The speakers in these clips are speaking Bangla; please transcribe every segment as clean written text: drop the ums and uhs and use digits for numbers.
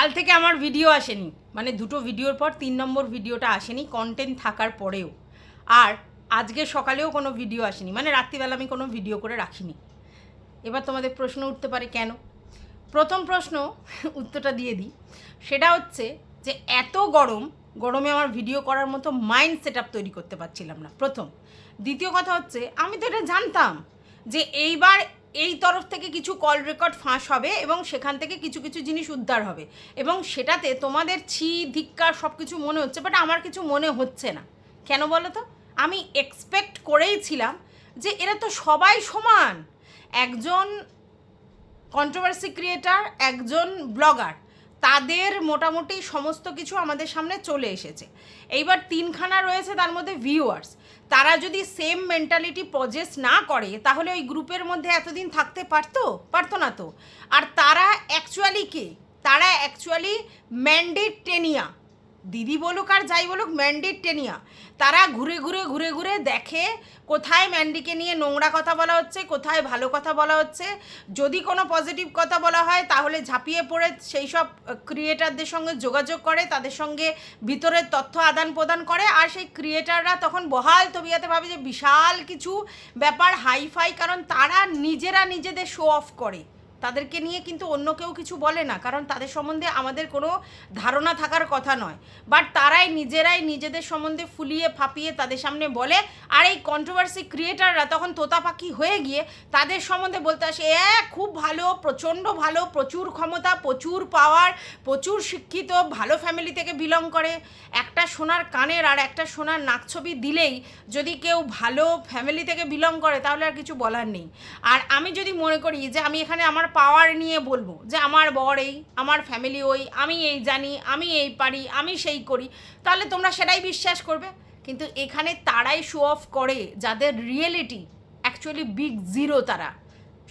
কাল থেকে আমার ভিডিও আসেনি, মানে দুটো ভিডিওর পর 3 নম্বর ভিডিওটা আসেনি কন্টেন্ট থাকার পরেও। আর আজকে সকালেও কোনো ভিডিও আসেনি, মানে রাত্রিবেলা আমি কোনো ভিডিও করে রাখিনি। এবার তোমাদের প্রশ্ন উঠতে পারে কেন। প্রথম প্রশ্ন উত্তরটা দিয়ে দিই, সেটা হচ্ছে যে এত গরমে আমার ভিডিও করার মতো মাইন্ড সেট আপ তৈরি করতে পারছিলাম না, প্রথম। দ্বিতীয় কথা হচ্ছে আমি তো এটা জানতাম যে এইবার এই তরফ থেকে কিছু কল রেকর্ড ফাঁস হবে এবং সেখান থেকে কিছু কিছু জিনিস উদ্ধার হবে এবং সেটাতে তোমাদের ধিক্কার সব কিছু মনে হচ্ছে, বাট আমার কিছু মনে হচ্ছে না। কেন বলো তো? আমি এক্সপেক্ট করেইছিলাম যে এরা তো সবাই সমান, একজন কন্ট্রোভার্সি ক্রিয়েটার, একজন ব্লগার, তাদের মোটামুটি সমস্ত কিছু আমাদের সামনে চলে এসেছে। এইবার তিনখানা রয়েছে, তার মধ্যে ভিউয়ার্স, তারা যদি সেম মেন্টালিটি পজেস না করে তাহলে ওই গ্রুপের মধ্যে এতদিন থাকতে পারতো না তো। আর তারা অ্যাকচুয়ালি কে? তারা অ্যাকচুয়ালি ম্যান্ডেট টেনিয়া, দিদি বলুক আর যাই বলুক, ম্যান্ডেট টেনিয়া। তারা ঘুরে ঘুরে দেখে কোথায় ম্যান্ডিকে নিয়ে নোংরা কথা বলা হচ্ছে, কোথায় ভালো কথা বলা হচ্ছে। যদি কোনো পজিটিভ কথা বলা হয় তাহলে ঝাঁপিয়ে পড়ে সেই সব ক্রিয়েটারদের সঙ্গে যোগাযোগ করে, তাদের সঙ্গে ভিতরের তথ্য আদান প্রদান করে। আর সেই ক্রিয়েটাররা তখন বহাল তবিয়াতে ভাবে যে বিশাল কিছু ব্যাপার, হাইফাই, কারণ তারা নিজেরা নিজেদের শো অফ করে। তাদেরকে নিয়ে কিন্তু অন্য কেউ কিছু বলে না, কারণ তাদের সম্বন্ধে আমাদের কোনো ধারণা থাকার কথা নয়। বাট তারাই নিজেরাই নিজেদের সম্বন্ধে ফুলিয়ে ফাঁপিয়ে তাদের সামনে বলে। আর এই কন্ট্রোভার্সি ক্রিয়েটাররা তখন তোতা পাখি হয়ে গিয়ে তাদের সম্বন্ধে বলতে আসে, খুব ভালো, প্রচণ্ড ভালো, প্রচুর ক্ষমতা, প্রচুর পাওয়ার, প্রচুর শিক্ষিত, ভালো ফ্যামিলি থেকে বিলং করে। একটা সোনার কানের আর একটা সোনার নাকছবি দিলেই যদি কেউ ভালো ফ্যামিলি থেকে বিলং করে তাহলে আর কিছু বলার নেই। আর আমি যদি মনে করি যে আমি এখানে আমার পাওয়ার নিয়ে বলবো যে আমার বর এই, আমার ফ্যামিলি ওই, আমি এই জানি, আমি এই পারি, আমি সেই করি, তাহলে তোমরা সেটাই বিশ্বাস করবে। কিন্তু এখানে তারাই শো অফ করে যাদের রিয়েলিটি অ্যাকচুয়ালি বিগ জিরো। তারা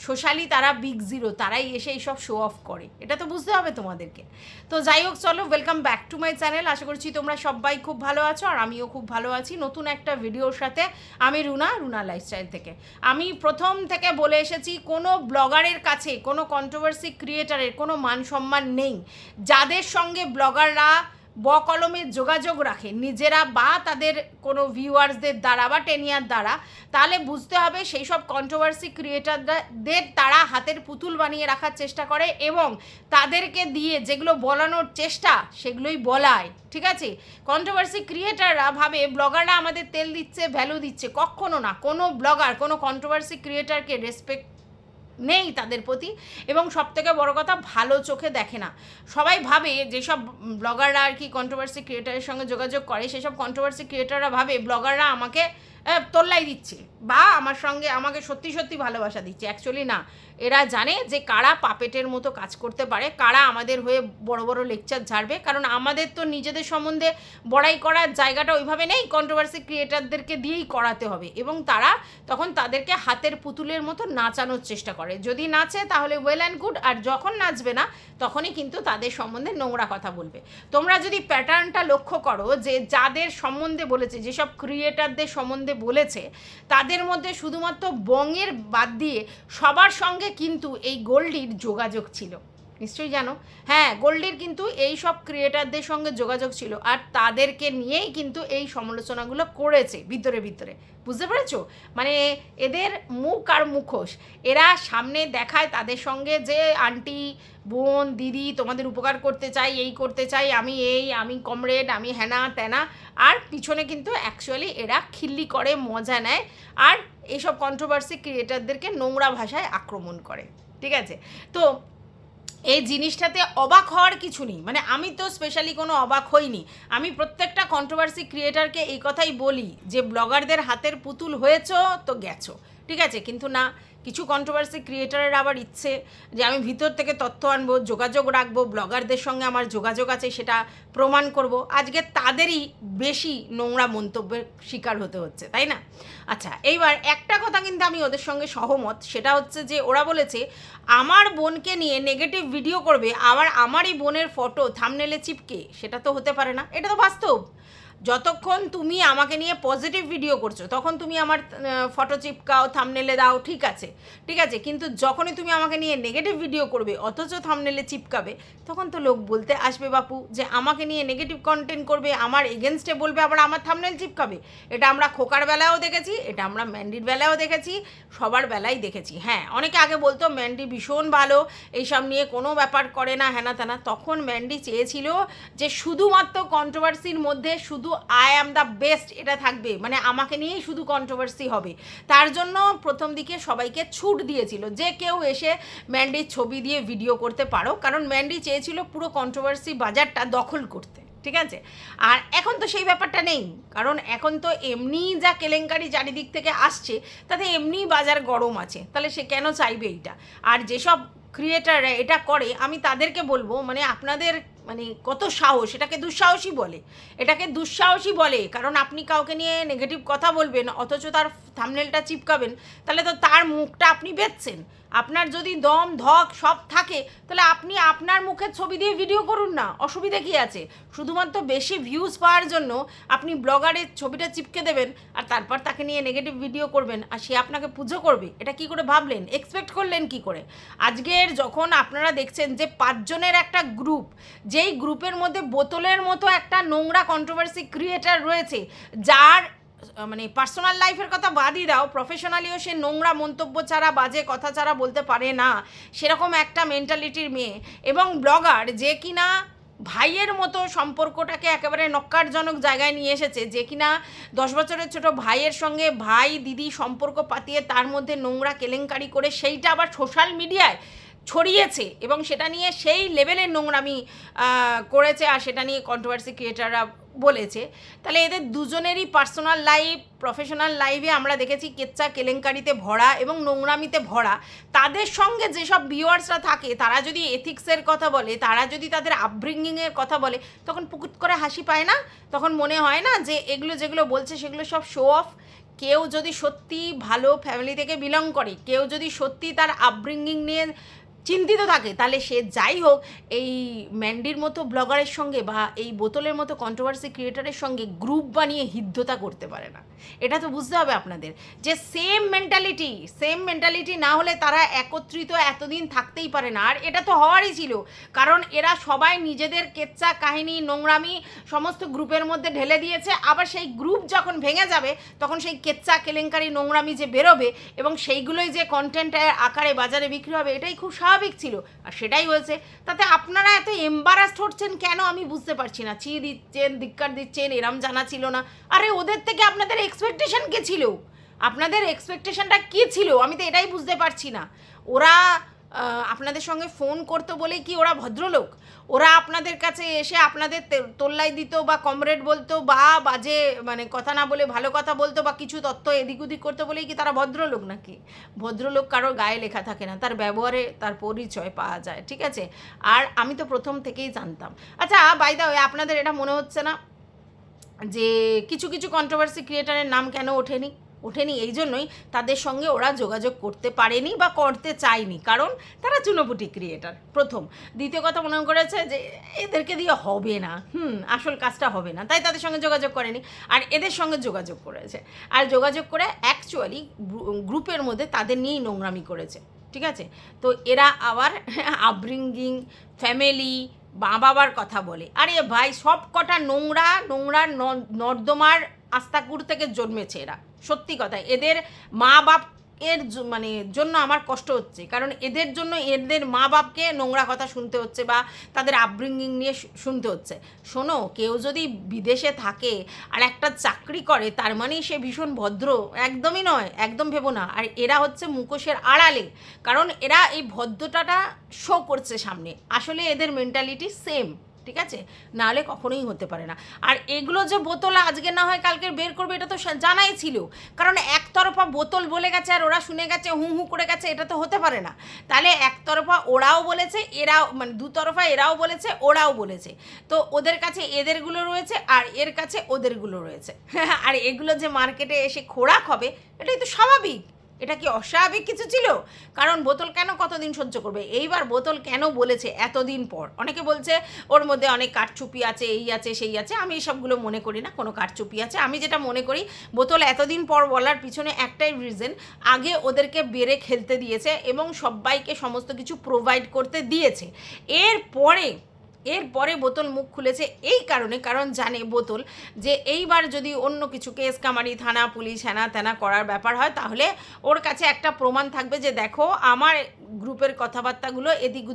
সোশ্যালি তারা বিগ জিরো, তারাই এসে এইসব শো অফ করে। এটা তো বুঝতে হবে তোমাদেরকে। তো যাই হোক, চলো, welcome back to my channel. আশা করছি তোমরা সবাই খুব ভালো আছো আর আমিও খুব ভালো আছি। নতুন একটা ভিডিওর সাথে আমি রুনা লাইফস্টাইল থেকে। আমি প্রথম থেকে বলে এসেছি, কোনো ব্লগারের কাছে, কোনো কন্ট্রোভার্সি ক্রিয়েটারের কোনো মান সম্মান নেই। যাদের সঙ্গে ব্লগাররা বকলমে যোগাযোগ রাখে নিজেরা বা তাদের কোনো ভিউয়ার্সদের দ্বারা বা টেনিয়ার দ্বারা, তাহলে বুঝতে হবে সেই সব কন্ট্রোভার্সি ক্রিয়েটারদের তারা হাতের পুতুল বানিয়ে রাখার চেষ্টা করে এবং তাদেরকে দিয়ে যেগুলো বলানোর চেষ্টা সেগুলোই বলায়। ঠিক আছে? কন্ট্রোভার্সি ক্রিয়েটাররা ভাবে ব্লগাররা আমাদের তেল দিচ্ছে, ভ্যালু দিচ্ছে। কখনো না। কোনো ব্লগার কোনো কন্ট্রোভার্সি ক্রিয়েটারকে রেসপেক্ট নেই তাদের প্রতি, এবং সবথেকে বড় কথা, ভালো চোখে দেখে না। সবাই ভাবে যেসব ব্লগাররা আর কি কন্ট্রোভার্সি ক্রিয়েটারের সঙ্গে যোগাযোগ করে, সেসব কন্ট্রোভার্সি ক্রিয়েটাররা ভাবে ব্লগাররা আমাকে তোল্লাই দিচ্ছে বা আমাকে সত্যি সত্যি ভালোবাসা দিচ্ছে। অ্যাকচুয়ালি না, এরা জানে যে কারা পাপেটের মতো কাজ করতে পারে, কারা আমাদের হয়ে বড় বড় লেকচার ঝাড়বে। কারণ আমাদের তো নিজেদের সম্বন্ধে বড়াই করার জায়গাটা ওইভাবে নেই, কন্ট্রোভার্সি ক্রিয়েটারদেরকে দিয়েই করাতে হবে। এবং তারা তখন তাদেরকে হাতের পুতুলের মতো নাচানোর চেষ্টা করে। যদি নাচে তাহলে ওয়েল অ্যান্ড গুড, আর যখন নাচবে না তখনই কিন্তু তাদের সম্বন্ধে নোংরা কথা বলবে। তোমরা যদি প্যাটার্নটা লক্ষ্য করো, যে যাদের সম্বন্ধে বলেছে, যেসব ক্রিয়েটারদের সম্বন্ধে বলেছে, তাদের মধ্যে শুধুমাত্র বঙের বাদ দিয়ে সবার সঙ্গে কিন্তু এই গোল্ডির যোগাযোগ ছিল। নিশ্চয়ই জানো, হ্যাঁ, গোল্ডির কিন্তু এই সব ক্রিয়েটারদের সঙ্গে যোগাযোগ ছিল আর তাদেরকে নিয়েই কিন্তু এই সমালোচনাগুলো করেছে ভিতরে ভিতরে। বুঝতে পেরেছো? মানে এদের মুখ আর মুখোশ, এরা সামনে দেখায় তাদের সঙ্গে যে আন্টি, বোন, দিদি, তোমাদের উপকার করতে চাই, এই করতে চাই, আমি কমরেড, আমি হ্যানা ত্যানা। আর পিছনে কিন্তু অ্যাকচুয়ালি এরা খিল্লি করে, মজা নেয় আর এইসব কন্ট্রোভার্সি ক্রিয়েটারদেরকে নোংরা ভাষায় আক্রমণ করে। ঠিক আছে? তো এই জিনিসটাতে অবাক হওয়ার কিছু নেই। মানে আমি তো স্পেশালি কোনো অবাক হইনি। আমি প্রত্যেকটা কন্ট্রোভার্সি ক্রিয়েটারকে এই কথাই বলি যে ব্লগারদের হাতের পুতুল হয়েছো তো গেছো। ঠিক আছে? কিন্তু না, কিছু কন্ট্রোভার্সি ক্রিয়েটারের আবার ইচ্ছে যে আমি ভিতর থেকে তথ্য আনবো, যোগাযোগ রাখবো, ব্লগারদের সঙ্গে আমার যোগাযোগ আছে সেটা প্রমাণ করব। আজকে তাদেরই বেশি নোংরা মন্তব্যের শিকার হতে হচ্ছে, তাই না? আচ্ছা, এইবার একটা কথা কিন্তু আমি ওদের সঙ্গে সহমত, সেটা হচ্ছে যে ওরা বলেছে আমার বোনকে নিয়ে নেগেটিভ ভিডিও করবে, আবার আমারই বোনের ফটো থাম্বনেলে চিপকে। সেটা তো হতে পারে না, এটা তো বাস্তব। যতক্ষণ তুমি আমাকে নিয়ে পজিটিভ ভিডিও করছো তখন তুমি আমার ফটো চিপকাও, থাম্বনেলে দাও, ঠিক আছে, ঠিক আছে, কিন্তু যখনই তুমি আমাকে নিয়ে নেগেটিভ ভিডিও করবে অথচ থাম্বনেলে চিপকাবে, তখন তো লোক বলতে আসবে বাপু যে আমাকে নিয়ে নেগেটিভ কন্টেন্ট করবে, আমার এগেনস্টে বলবে, আবার আমার থাম্বনেল চিপকাবে। এটা আমরা খোকার বেলায়ও দেখেছি, এটা আমরা ম্যান্ডির বেলায়ও দেখেছি, সবার বেলায় দেখেছি। হ্যাঁ, অনেকে আগে বলতো ম্যান্ডি ভীষণ ভালো, এইসব নিয়ে কোনো ব্যাপার করে না, হ্যানা তেনা। তখন ম্যান্ডি চেয়েছিল যে শুধুমাত্র কন্ট্রোভার্সির মধ্যে শুধু আই অ্যাম দ্য বেস্ট এটা থাকবে, মানে আমাকে নিয়েই শুধু কন্ট্রোভার্সি হবে। তার জন্য প্রথম দিকে সবাইকে ছুট দিয়েছিল যে কেউ এসে ম্যান্ডির ছবি দিয়ে ভিডিও করতে পারো, কারণ ম্যান্ডি চেয়েছিল পুরো কন্ট্রোভার্সি বাজারটা দখল করতে, ঠিক আছে। আর এখন তো সেই ব্যাপারটা নেই, কারণ এখন তো এমনিই যা কেলেঙ্কারি চারিদিক থেকে আসছে তাতে এমনিই বাজার গরম আছে, তাহলে সে কেন চাইবে এইটা। আর যেসব ক্রিয়েটাররা এটা করে আমি তাদেরকে বলবো, মানে আপনাদের মানে কত সাহস, এটাকে দুঃসাহসী বলে, এটাকে দুঃসাহসী বলে, কারণ আপনি কাউকে নিয়ে নেগেটিভ কথা বলবেন অথচ তার থাম্বনেলটা চিপকাবেন, তাহলে তো তার মুখটা আপনি বেচছেন। আপনার যদি দম ধক সব থাকে তাহলে আপনি আপনার মুখের ছবি দিয়ে ভিডিও করুন না, অসুবিধা কী আছে? শুধুমাত্র বেশি ভিউজ পাওয়ার জন্য আপনি ব্লগারের ছবিটা চিপকে দেবেন আর তারপর তাকে নিয়ে নেগেটিভ ভিডিও করবেন আর সে আপনাকে পুজো করবে, এটা কি করে ভাবলেন? এক্সপেক্ট করলেন কি করে? আজকের যখন আপনারা দেখছেন যে 5 জনের একটা গ্রুপ, যেই গ্রুপের মধ্যে বোতলের মতো একটা নোংরা কন্ট্রোভার্সি ক্রিয়েটার রয়েছে, যার মানে পার্সোনাল লাইফের কথা বাদই দাও, প্রফেশনালিও সে নোংরা মন্তব্য ছাড়া, বাজে কথা ছাড়া বলতে পারে না, সেরকম একটা মেন্টালিটির মেয়ে এবং ব্লগার, যে কিনা ভাইয়ের মতো সম্পর্কটাকে একেবারে নক্কারজনক জায়গায় নিয়ে এসেছে, যে কিনা 10 বছরের ছোট ভাইয়ের সঙ্গে ভাই দিদি সম্পর্ক পাতিয়ে তার মধ্যে নোংরা কেলেঙ্কারি করে সেইটা আবার সোশ্যাল মিডিয়ায় ছড়িয়েছে এবং সেটা নিয়ে সেই লেভেলের নোংরামি করেছে, আর সেটা নিয়ে কন্ট্রোভার্সি ক্রিয়েটাররা বলেছে। তাহলে এদের দুজনেরই পার্সোনাল লাইফ, প্রফেশনাল লাইফে আমরা দেখেছি কেচ্চা কেলেঙ্কারিতে ভরা এবং নোংরামিতে ভরা। তাদের সঙ্গে যেসব ভিউয়ার্সরা থাকে তারা যদি এথিক্সের কথা বলে, তারা যদি তাদের আপব্রিঙ্গিংয়ের কথা বলে, তখন পুকুত করে হাসি পায় না? তখন মনে হয় না যে এগুলো যেগুলো বলছে সেগুলো সব শো অফ? কেউ যদি সত্যি ভালো ফ্যামিলি থেকে বিলং করে, কেউ যদি সত্যি তার আপব্রিঙ্গিং নিয়ে চিন্তিত থাকে, তাহলে সে যাই হোক এই ম্যান্ডির মতো ব্লগারের সঙ্গে বা এই বোতলের মতো কন্ট্রোভার্সি ক্রিয়েটারের সঙ্গে গ্রুপ বানিয়ে হিদ্ধতা করতে পারে না। এটা তো বুঝতে হবে আপনাদের যে সেম মেন্টালিটি না হলে তারা একত্রিত এতদিন থাকতেই পারে না। আর এটা তো হওয়ারই ছিল, কারণ এরা সবাই নিজেদের কেচ্চা কাহিনী নোংরামি সমস্ত গ্রুপের মধ্যে ঢেলে দিয়েছে। আবার সেই গ্রুপ যখন ভেঙে যাবে তখন সেই কেচ্চা কেলেঙ্কারি নোংরামি যে বেরোবে এবং সেইগুলোই যে কন্টেন্টের আকারে বাজারে বিক্রি হবে, এটাই খুব স্বাভাবিক ছিল আর সেটাই হয়েছে। তাতে আপনারা এত এম্বারাসড হচ্ছেন কেন আমি বুঝতে পারছি না। ছি দিচ্ছেন, ধিক্কার দিচ্ছেন, এরম জানা ছিল না। আরে ওদের থেকে আপনাদের এক্সপেকটেশন কী ছিল? আপনাদের এক্সপেকটেশনটা কী ছিল? আমি তো এটাই বুঝতে পারছি না। ওরা আপনাদের সঙ্গে ফোন করতো বলেই কি ওরা ভদ্রলোক? ওরা আপনাদের কাছে এসে আপনাদের তোল্লাই দিত বা কমরেড বলতো বা বাজে মানে কথা না বলে ভালো কথা বলতো বা কিছু তথ্য এদিক ওদিক করতো বলেই কি তারা ভদ্রলোক নাকি? ভদ্রলোক কারোর গায়ে লেখা থাকে না, তার ব্যবহারে তার পরিচয় পাওয়া যায়, ঠিক আছে? আর আমি তো প্রথম থেকেই জানতাম। আচ্ছা, বাই দ্য ওয়ে, আপনাদের এটা মনে হচ্ছে না যে কিছু কিছু কন্ট্রোভার্সি ক্রিয়েটারের নাম কেন ওঠেনি? এই জন্যই তাদের সঙ্গে ওরা যোগাযোগ করতে পারেনি বা করতে চায়নি, কারণ তারা চুনোপুটি ক্রিয়েটার প্রথম। দ্বিতীয় কথা, মনে করেছে যে এদেরকে দিয়ে হবে না, আসল কাজটা হবে না, তাই তাদের সঙ্গে যোগাযোগ করেনি। আর এদের সঙ্গে যোগাযোগ করেছে, আর যোগাযোগ করে অ্যাকচুয়ালি গ্রুপের মধ্যে তাদের নিয়েই নোংরামি করেছে, ঠিক আছে? তো এরা আবার আপব্রিঙ্গিং, ফ্যামিলি, মা বাবার কথা বলে। আরে ভাই, সব কটা নোংরা নর্দমার আস্তাকুর থেকে জন্মেছে এরা। সত্যি কথা, এদের মা বাপের মানে জন্য আমার কষ্ট হচ্ছে, কারণ এদের জন্য এদের মা বাপকে নোংরা কথা শুনতে হচ্ছে বা তাদের আপব্রিঙ্গিং নিয়ে শুনতে হচ্ছে। শোনো, কেউ যদি বিদেশে থাকে আর একটা চাকরি করে তার মানেই সে ভীষণ ভদ্র, একদমই নয়, একদম ভেবো না। আর এরা হচ্ছে মুখোশের আড়ালে, কারণ এরা এই ভদ্রতাটা শো করছে সামনে, আসলে এদের মেন্টালিটি সেম, ঠিক আছে? নাহলে কখনোই হতে পারে না। আর এগুলো যে বোতল আজকে না হয় কালকে বের করবে, এটা তো জানাই ছিল, কারণ একতরফা বোতল বলে গেছে আর ওরা শুনে গেছে, হু হু করে গেছে, এটা তো হতে পারে না। তাহলে একতরফা ওরাও বলেছে, এরাও, মানে দুতরফা এরাও বলেছে, ওরাও বলেছে। তো ওদের কাছে এদেরগুলো রয়েছে আর এর কাছে ওদেরগুলো রয়েছে। আর এগুলো যে মার্কেটে এসে খোরাক হবে, এটাই তো স্বাভাবিক, এটা কি অস্বাভাবিক কিছু ছিল? কারণ বোতল কেন কতদিন সহ্য করবে? এইবার বোতল কেন বলেছে এতদিন পর? অনেকে বলছে ওর মধ্যে অনেক কারচুপি আছে, এই আছে সেই আছে। আমি এসবগুলো মনে করি না কোনো কারচুপি আছে। আমি যেটা মনে করি, বোতল এতদিন পর বলার পিছনে একটাই রিজন, আগে ওদেরকে বেড়ে খেলতে দিয়েছে এবং সবাইকে সমস্ত কিছু প্রোভাইড করতে দিয়েছে। এরপরে বোতল মুখ খুলেছে এই কারণে, কারণ জানে বোতল যে এইবার যদি অন্য কিছু কেস কামারি, থানা পুলিশ হ্যানা ত্যানা করার ব্যাপার হয়, তাহলে ওর কাছে একটা প্রমাণ থাকবে যে দেখো আমার গ্রুপের কথাবার্তাগুলো এদিক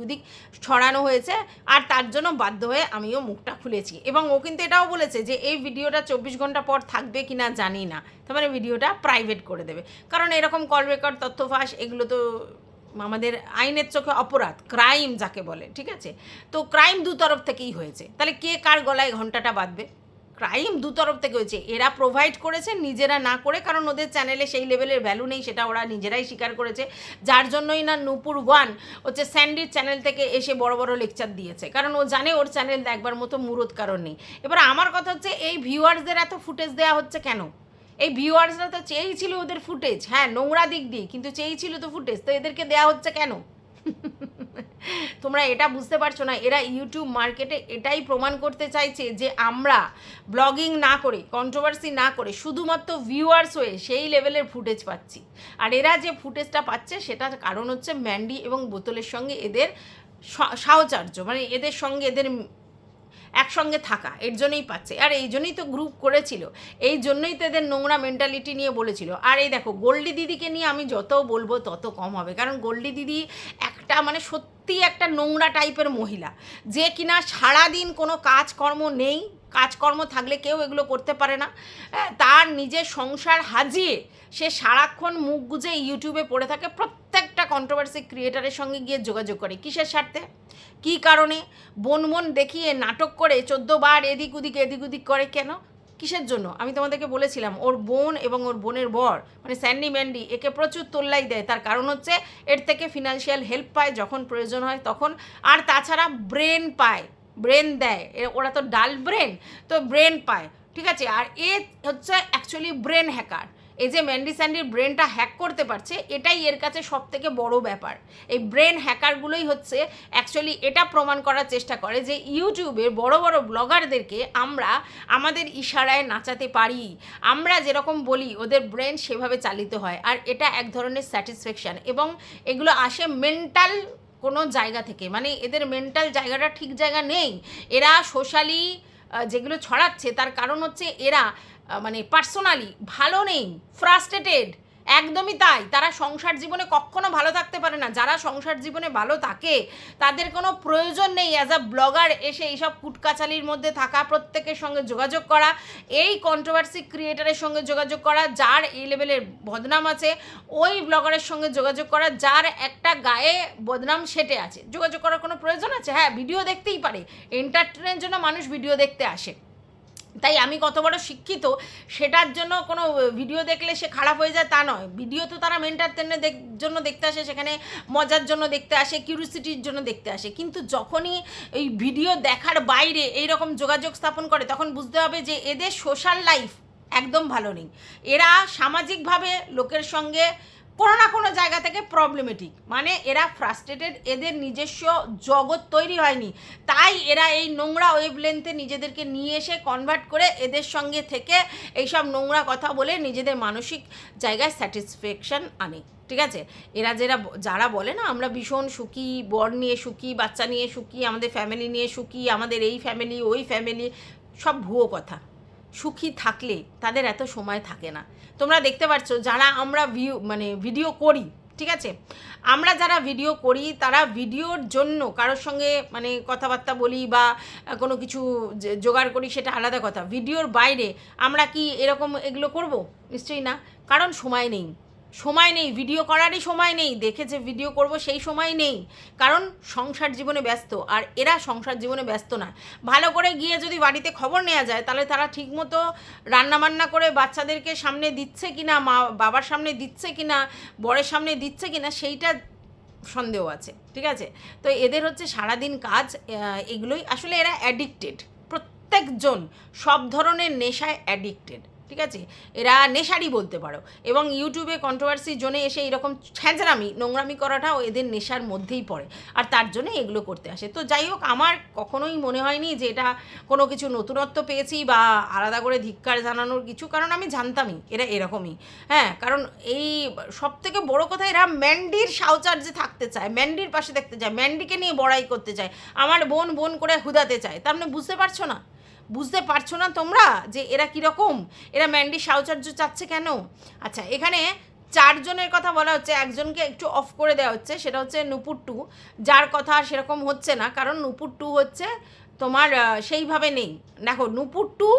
ওদিক ছড়ানো হয়েছে, আর তার জন্য বাধ্য হয়ে আমিও মুখটা খুলেছি। এবং ও কিন্তু এটাও বলেছে যে এই ভিডিওটা 24 ঘন্টা পর থাকবে কি না জানি না, তার মানে ভিডিওটা প্রাইভেট করে দেবে। কারণ এরকম কল রেকর্ড, তথ্য ফাঁস, এগুলো তো আমাদের আইনের চোখে অপরাধ, ক্রাইম যাকে বলে, ঠিক আছে? তো ক্রাইম দু তরফ থেকেই হয়েছে, তাহলে কে কার গলায় ঘন্টাটা বাঁধবে? ক্রাইম দু তরফ থেকে হয়েছে। এরা প্রোভাইড করেছে, নিজেরা না করে, কারণ ওদের চ্যানেলে সেই লেভেলের ভ্যালু নেই, সেটা ওরা নিজেরাই স্বীকার করেছে। যার জন্যই না নূপুর ওয়ান হচ্ছে স্যান্ডির চ্যানেল থেকে এসে বড় বড় লেকচার দিয়েছে, কারণ ও জানে ওর চ্যানেল দেখবার মতো মুরত কারণ নেই। এবার আমার কথা হচ্ছে, এই ভিউয়ার্সদের এত ফুটেজ দেওয়া হচ্ছে কেন? এই ভিউয়ার্সরা তো চেয়েছিল ওদের ফুটেজ, হ্যাঁ নোংরা দিক দিয়ে, কিন্তু চেয়েছিল তো ফুটেজ, তো এদেরকে দেওয়া হচ্ছে কেন? তোমরা এটা বুঝতে পারছো না? এরা ইউটিউব মার্কেটে এটাই প্রমাণ করতে চাইছে যে আমরা ব্লগিং না করে, কন্ট্রোভার্সি না করে, শুধুমাত্র ভিউয়ার্স হয়ে সেই লেভেলের ফুটেজ পাচ্ছি। আর এরা যে ফুটেজটা পাচ্ছে সেটার কারণ হচ্ছে ম্যান্ডি এবং বোতলের সঙ্গে এদের সাহচর্য, মানে এদের সঙ্গে এদের একসঙ্গে থাকা, এর জন্যই পাচ্ছে। আর এই জন্যই তো গ্রুপ করেছিল, এই জন্যই তো এদের নোংরা মেন্টালিটি নিয়ে বলেছিল। আর এই দেখো গোল্ডি দিদিকে নিয়ে আমি যত বলবো তত কম হবে, কারণ গোল্ডি দিদি একটা মানে সত্যি একটা নোংরা টাইপের মহিলা, যে কিনা সারাদিন কোনো কাজকর্ম নেই, কাজকর্ম থাকলে কেউ এগুলো করতে পারে না, তার নিজের সংসার হাজিয়ে সে সারাক্ষণ মুখ গুজে ইউটিউবে পড়ে থাকে, প্রত্যেকটা কন্ট্রোভার্সি ক্রিয়েটারের সঙ্গে গিয়ে যোগাযোগ করে। কিসের স্বার্থে, কী কারণে? বোন দেখিয়ে নাটক করে 14 বার এদিক ওদিক করে, কেন, কিসের জন্য? আমি তোমাদেরকে বলেছিলাম ওর বোন এবং ওর বোনের বর মানে স্যান্ডি ম্যান্ডি একে প্রচুর তোল্লাই দেয়, তার কারণ হচ্ছে এর থেকে ফিনান্সিয়াল হেল্প পায় যখন প্রয়োজন হয় তখন, আর তাছাড়া ব্রেন পায়, ব্রেন দেয়, ওরা তো ডাল ব্রেন, তো ব্রেন পায়, ঠিক আছে? আর এ হচ্ছে অ্যাকচুয়ালি ব্রেন হ্যাকার। এই যে ম্যান্ডি স্যান্ডির ব্রেনটা হ্যাক করতে পারছে, এটাই এর কাছে সব থেকে বড় ব্যাপার। এই ব্রেন হ্যাকারগুলোই হচ্ছে অ্যাকচুয়ালি এটা প্রমাণ করার চেষ্টা করে যে ইউটিউবের বড় বড় ব্লগারদেরকে আমরা আমাদের ইশারায় নাচাতে পারি, আমরা যেরকম বলি ওদের ব্রেন সেভাবে চালিত হয়। আর এটা এক ধরনের স্যাটিসফ্যাকশান, এবং এগুলো আসে মেন্টাল কোনো জায়গা থেকে, মানে এদের মেন্টাল জায়গাটা ঠিক জায়গা নেই। এরা সোশ্যালি যেগুলো ছড়াচ্ছে তার কারণ হচ্ছে এরা মানে পার্সোনালি ভালো নেই, ফ্রাস্ট্রেটেড, একদমই তাই। তারা সংসার জীবনে কখনো ভালো থাকতে পারে না। যারা সংসার জীবনে ভালো থাকে তাদের কোনো প্রয়োজন নেই অ্যাজ আ ব্লগার এসে এইসব কুটকাচালির মধ্যে থাকা, প্রত্যেকের সঙ্গে যোগাযোগ করা, এই কন্ট্রোভার্সি ক্রিয়েটারের সঙ্গে যোগাযোগ করা, যার এই লেভেলের বদনাম আছে ওই ব্লগারের সঙ্গে যোগাযোগ করা, যার একটা গায়ে বদনাম সেটে আছে। যোগাযোগ করার কোনো প্রয়োজন আছে? হ্যাঁ, ভিডিও দেখতেই পারে, এন্টারটেনের জন্য মানুষ ভিডিও দেখতে আসে। তাই আমি কত বড় শিক্ষিত সেটার জন্য কোনো ভিডিও দেখলে সে খারাপ হয়ে যায় তা নয়। ভিডিও তো তারা এন্টারটেনের জন্য দেখতে আসে, সেখানে মজার জন্য দেখতে আসে, কিউরিওসিটির জন্য দেখতে আসে। কিন্তু যখনই এই ভিডিও দেখার বাইরে এই রকম যোগাযোগ স্থাপন করে তখন বুঝতে হবে যে এদের সোশ্যাল লাইফ একদম ভালো নেই। এরা সামাজিকভাবে লোকের সঙ্গে কোনো না কোনো জায়গা থেকে প্রবলেমেটিক, মানে এরা ফ্রাস্ট্রেটেড, এদের নিজস্ব জগৎ তৈরি হয়নি, তাই এরা এই নোংরা ওয়েভলেন্থে নিজেদেরকে নিয়ে এসে কনভার্ট করে এদের সঙ্গে থেকে এইসব নোংরা কথা বলে নিজেদের মানসিক জায়গায় স্যাটিসফ্যাকশান আনে, ঠিক আছে? এরা যারা বলে না আমরা ভীষণ সুখী, বর নিয়ে সুখী, বাচ্চা নিয়ে সুখী, আমাদের ফ্যামিলি নিয়ে সুখী, আমাদের এই ফ্যামিলি ওই ফ্যামিলি, সব ভুয়ো কথা। সুখী থাকলে তাদের এত সময় থাকে না। তোমরা দেখতে পাচ্ছ যারা আমরা ভিডিও করি, ঠিক আছে, আমরা যারা ভিডিও করি তারা ভিডিওর জন্য কারোর সঙ্গে মানে কথাবার্তা বলি বা কোনো কিছু জোগাড় করি, সেটা আলাদা কথা। ভিডিওর বাইরে আমরা কি এরকম এগুলো করব? নিশ্চয়ই না, কারণ সময় নেই, ভিডিও করারই সময় নেই, দেখে যে ভিডিও করব সেই সময় নেই, কারণ সংসার জীবনে ব্যস্ত। আর এরা সংসার জীবনে ব্যস্ত না। ভালো করে গিয়ে যদি বাড়িতে খবর নেওয়া যায় তাহলে তারা ঠিকমতো রান্নাবান্না করে বাচ্চাদেরকে সামনে দিচ্ছে কিনা, মা বাবার সামনে দিচ্ছে কিনা, বরের সামনে দিচ্ছে কিনা, সেইটা সন্দেহ আছে, ঠিক আছে? তো এদের হচ্ছে সারাদিন কাজ, এগুলোই আসলে এরা অ্যাডিক্টেড, প্রত্যেকজন সব ধরনের নেশায় অ্যাডিক্টেড, ঠিক আছে, এরা নেশারই বলতে পারো। এবং ইউটিউবে কন্ট্রোভার্সির জন্য এসে এরকম ছ্যাঁচড়ামি নোংরামি করাটাও এদের নেশার মধ্যেই পড়ে, আর তার জন্য এগুলো করতে আসে। তো যাই হোক, আমার কখনোই মনে হয়নি যে এটা কোনো কিছু নতুনত্ব পেয়েছি বা আলাদা করে ধিক্কার জানানোর কিছু, কারণ আমি জানতামই এরা এরকমই। হ্যাঁ, কারণ এই সবথেকে বড় কথা, এরা ম্যান্ডির সাউচার্জে থাকতে চায়, ম্যান্ডির পাশে দেখতে চায়, ম্যান্ডিকে নিয়ে বড়াই করতে চায়, আমার বোন বোন করে হুদাতে চায়। তার মানে বুঝতে পারছো না তোমরা যে এরা কীরকম, এরা ম্যান্ডির সাউচার্য চাচ্ছে কেন? আচ্ছা, এখানে 4 জনের কথা বলা হচ্ছে, একজনকে একটু অফ করে দেওয়া হচ্ছে, সেটা হচ্ছে নূপুর 2, যার কথা সেরকম হচ্ছে না, কারণ নূপুর 2 হচ্ছে তোমার সেইভাবে নেই। দেখো, নূপুর 2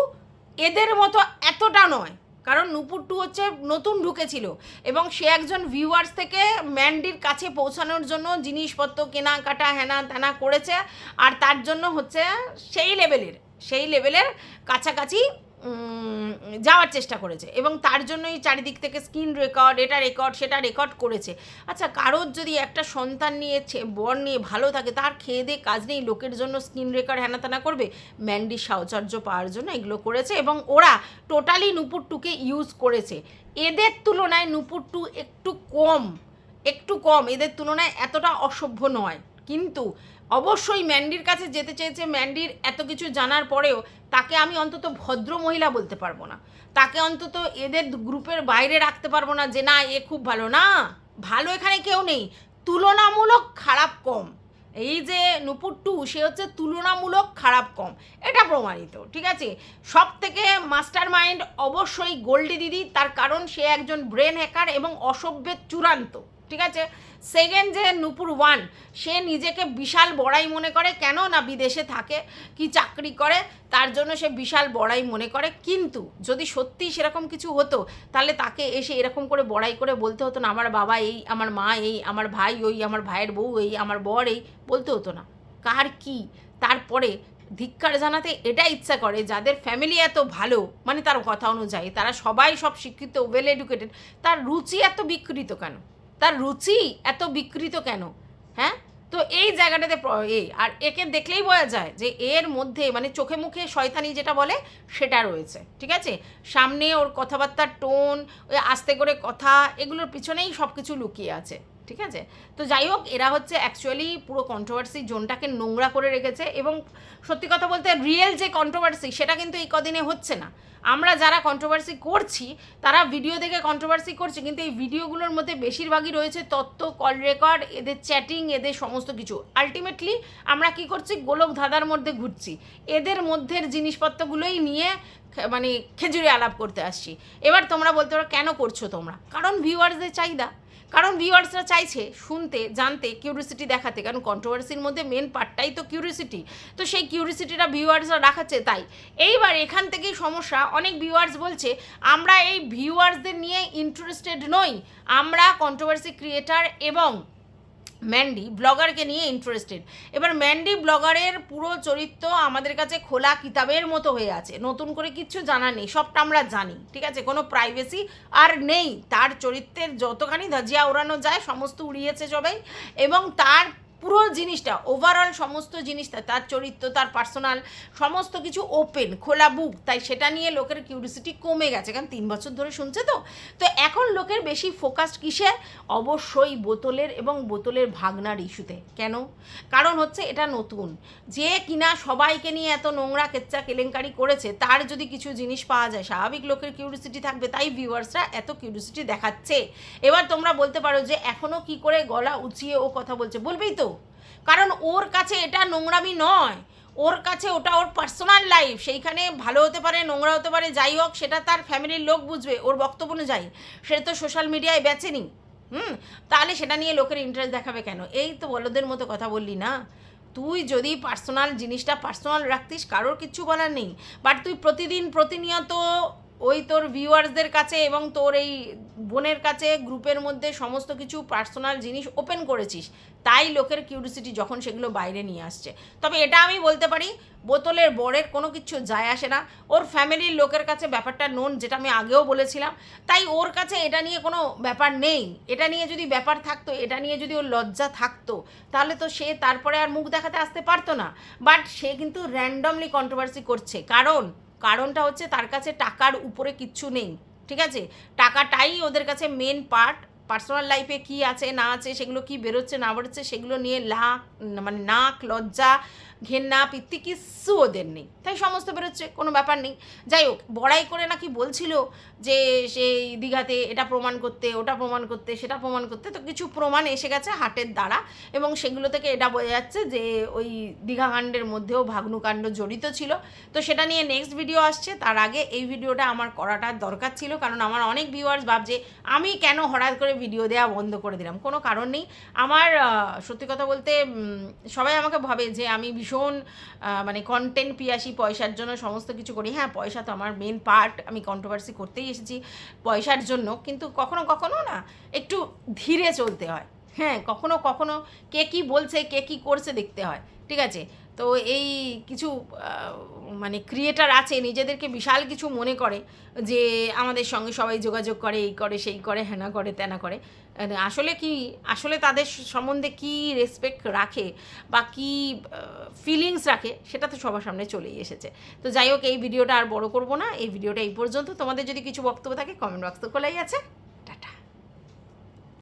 এদের মতো এতটা নয়, কারণ নূপুর 2 হচ্ছে নতুন ঢুকেছিল এবং সে একজন ভিউয়ার্স থেকে ম্যান্ডির কাছে পৌঁছানোর জন্য জিনিসপত্র কেনাকাটা হেনা তেনা করেছে, আর তার জন্য হচ্ছে সেই লেভেলের কাছাকাছি যাওয়ার চেষ্টা করেছে, এবং তার জন্যই চারিদিক থেকে স্ক্রিন রেকর্ড, এটা রেকর্ড সেটা রেকর্ড করেছে। আচ্ছা, কারোর যদি একটা সন্তান নিয়ে বর নিয়ে ভালো থাকে, তার খেয়ে দিয়ে কাজ নেই, লোকের জন্য স্ক্রিন রেকর্ড হেনাতেনা করবে? ম্যান্ডির সাহচর্য পাওয়ার জন্য এগুলো করেছে, এবং ওরা টোটালি নূপুর 2কে ইউজ করেছে। এদের তুলনায় নূপুর 2 একটু কম, এদের তুলনায় এতটা অসভ্য নয়, কিন্তু অবশ্যই ম্যান্ডির কাছে যেতে চেয়েছে। ম্যান্ডির এত কিছু জানার পরেও তাকে আমি অন্তত ভদ্র মহিলা বলতে পারবো না, তাকে অন্তত এদের গ্রুপের বাইরে রাখতে পারবো না যে না এ খুব ভালো। না, ভালো এখানে কেউ নেই, তুলনামূলক খারাপ কম। এই যে নূপুর 2, সে হচ্ছে তুলনামূলক খারাপ কম, এটা প্রমাণিত। ঠিক আছে, সব থেকে মাস্টার মাইন্ড অবশ্যই গোল্ডি দিদি, তার কারণ সে একজন ব্রেন হ্যাকার এবং অসভ্যের চূড়ান্ত। ঠিক আছে, সেকেন্ড যে নূপুর 1, সে নিজেকে বিশাল বড়াই মনে করে, কেন না বিদেশে থাকে কি চাকরি করে, তার জন্য সে বিশাল বড়াই মনে করে। কিন্তু যদি সত্যি সেরকম কিছু হতো, তাহলে তাকে এসে এরকম করে বড়াই করে বলতে হতো না আমার বাবা এই, আমার মা এই, আমার ভাই ওই, আমার ভাইয়ের বউ এই, আমার বর এই, বলতে হতো না। কার কি তারপরে ধিক্কার জানাতে এটা ইচ্ছা করে যাদের ফ্যামিলি এত ভালো, মানে তার কথা অনুযায়ী তারা সবাই সব শিক্ষিত, ওয়েল এডুকেটেড, তার রুচি এত বিকৃত কেন? হ্যাঁ, তো এই জায়গাটাতে আর একে দেখলেই বোঝা যায় যে এর মধ্যে মানে চোখে মুখে শয়তানি যেটা বলে সেটা রয়েছে। ঠিক আছে, সামনে ওর কথাবার্তার টোন, ওই আস্তে করে কথা, এগুলোর পিছনেই সব কিছু লুকিয়ে আছে। ঠিক আছে, তো যাই হোক, এরা হচ্ছে অ্যাকচুয়ালি পুরো কন্ট্রোভার্সি জোনটাকে নোংরা করে রেখেছে, এবং সত্যি কথা বলতে রিয়েল যে কন্ট্রোভার্সি সেটা কিন্তু এই কদিনে হচ্ছে না। আমরা যারা কন্ট্রোভার্সি করছি তারা ভিডিও দেখে কন্ট্রোভার্সি করছি, কিন্তু এই ভিডিওগুলোর মধ্যে বেশিরভাগই রয়েছে তথ্য, কল রেকর্ড, এদের চ্যাটিং, এদের সমস্ত কিছু। আলটিমেটলি আমরা কি করছি, গোলক ধাঁধার মধ্যে ঘুরছি, এদের মধ্যের জিনিসপত্রগুলোই নিয়ে মানে খেজুরে আলাপ করতে আসছি। এবার তোমরা বলতে পারো কেন করছো তোমরা, কারণ ভিউয়ার্সদের চাহিদা, কারণ ভিউয়ার্সরা চাইছে শুনতে, জানতে, কিউরিসিটি দেখাতে, কারণ কন্ট্রোভার্সির মধ্যে মেন পার্টটাই তো কিউরিসিটি, তো সেই কিউরিসিটিটা ভিউয়ার্সরা রাখাচ্ছে। তাই এইবার এখান থেকেই সমস্যা, অনেক ভিউয়ার্স বলছে আমরা এই ভিউয়ার্সদের নিয়ে ইন্টারেস্টেড নই, আমরা কন্ট্রোভার্সি ক্রিয়েটার এবং ম্যান্ডি ব্লগারকে নিয়ে ইন্টারেস্টেড। এবার ম্যান্ডি ব্লগারের পুরো চরিত্র আমাদের কাছে খোলা কিতাবের মতো হয়ে আছে, নতুন করে কিচ্ছু জানা নেই, সবটা আমরা জানি। ঠিক আছে, কোনো প্রাইভেসি আর নেই, তার চরিত্রের যতখানি ধাজিয়া ওড়ানো যায় সমস্ত উড়িয়েছে সবাই, এবং তার পুরো জিনিসটা ওভারঅল সমস্ত জিনিসটা, তার চরিত্র, তার পার্সোনাল সমস্ত কিছু ওপেন, খোলা বুক। তাই সেটা নিয়ে লোকের কিউরিসিটি কমে গেছে, কারণ 3 বছর ধরে শুনছে। তো এখন লোকের বেশি ফোকাসড কিসে? অবশ্যই বোতলের এবং বোতলের ভাগনার ইস্যুতে। কেন? কারণ হচ্ছে এটা নতুন, যে কিনা সবাইকে নিয়ে এত নোংরা কেচ্চা কেলেঙ্কারি করেছে, তার যদি কিছু জিনিস পাওয়া যায়, স্বাভাবিক লোকের কিউরিসিটি থাকবে, তাই ভিউয়ার্সরা এত কিউরিসিটি দেখাচ্ছে। এবার তোমরা বলতে পারো যে এখনও কি করে গলা উঁচিয়ে ও কথা বলছে, বলবেই তো, কারণ ওর কাছে এটা নোংরামি নয়, ওর কাছে ওটা ওর পার্সোনাল লাইফ, সেইখানে ভালো হতে পারে, নোংরা হতে পারে, যাই হোক সেটা তার ফ্যামিলির লোক বুঝবে, ওর বক্তব্য অনুযায়ী। সেটা তো সোশ্যাল মিডিয়ায় বেচেনি, তাহলে সেটা নিয়ে লোকের ইন্টারেস্ট দেখাবে কেন? এই তো বলদের মতো কথা বললি না, তুই যদি পার্সোনাল জিনিসটা পার্সোনাল রাখতিস কারোর কিচ্ছু বলার নেই, বাট তুই প্রতিনিয়ত ওই তোর ভিউয়ার্সদের কাছে এবং তোর এই বোনের কাছে গ্রুপের মধ্যে সমস্ত কিছু পার্সোনাল জিনিস ওপেন করেছিস, তাই লোকের কিউরিসিটি যখন সেগুলো বাইরে নিয়ে আসছে। তবে এটা আমি বলতে পারি, বোতলের বরের কোনো কিছু যায় আসে না, ওর ফ্যামিলির লোকের কাছে ব্যাপারটা নোন, যেটা আমি আগেও বলেছিলাম, তাই ওর কাছে এটা নিয়ে কোনো ব্যাপার নেই। এটা নিয়ে যদি ব্যাপার থাকতো, এটা নিয়ে যদি ওর লজ্জা থাকতো, তাহলে তো সে তারপরে আর মুখ দেখাতে আসতে পারতো না। বাট সে কিন্তু র্যান্ডমলি কন্ট্রোভার্সি করছে, কারণ কারণটা হচ্ছে তার কাছে টাকার উপরে কিচ্ছু নেই, ঠিক আছে? টাকাটাই ওদের কাছে মেন পার্ট। পার্সোনাল লাইফে কী আছে না আছে, সেগুলো কি বেরোচ্ছে না বেরোচ্ছে, সেগুলো নিয়ে মানে নাক লজ্জা ঘেন্না পিত্তি কিচ্ছু ওদের নেই, তাই সমস্ত বেরোচ্ছে, কোনো ব্যাপার নেই। যাই হোক, বড়াই করে নাকি বলছিল যে সেই দীঘাতে এটা প্রমাণ করতে, ওটা প্রমাণ করতে, সেটা প্রমাণ করতে, তো কিছু প্রমাণ এসে গেছে হাটের দ্বারা, এবং সেগুলো থেকে এটা বোঝা যাচ্ছে যে ওই দীঘাকাণ্ডের মধ্যেও ভাগ্নুকাণ্ড জড়িত ছিল। তো সেটা নিয়ে নেক্সট ভিডিও আসছে, তার আগে এই ভিডিওটা আমার করাটা দরকার ছিল, কারণ আমার অনেক ভিউয়ার্স ভাবছে আমি কেন হঠাৎ করে ভিডিও দেওয়া বন্ধ করে দিলাম। কোনো কারণ নেই। আমার সত্যি কথা বলতে সবাই আমাকে ভাবে যে আমি ভীষণ মানে কন্টেন্ট পিয়াসী, পয়সার জন্য সমস্ত কিছু করি। হ্যাঁ, পয়সা তো আমার মেন পার্ট, আমি কন্ট্রোভার্সি করতেই এসেছি পয়সার জন্য, কিন্তু কখনো কখনো না একটু ধীরে চলতে হয়। হ্যাঁ, কখনো কখনো কে কী বলছে, কে কী করছে দেখতে হয়, ঠিক আছে? তো এই কিছু মানে ক্রিয়েটার আছে নিজেদেরকে বিশাল কিছু মনে করে যে আমাদের সঙ্গে সবাই যোগাযোগ করে, এই করে সেই করে, হ্যানা করে ত্যানা করে। আসলে কি, আসলে তাদের সম্বন্ধে কী রেসপেক্ট রাখে বা কী ফিলিংস রাখে সেটা তো সবার সামনে চলেই এসেছে। তো যাই হোক, এই ভিডিওটা আর বড় করব না, এই ভিডিওটা এই পর্যন্ত। তোমাদের যদি কিছু বক্তব্য থাকে কমেন্ট বক্স তো খোলাই আছে।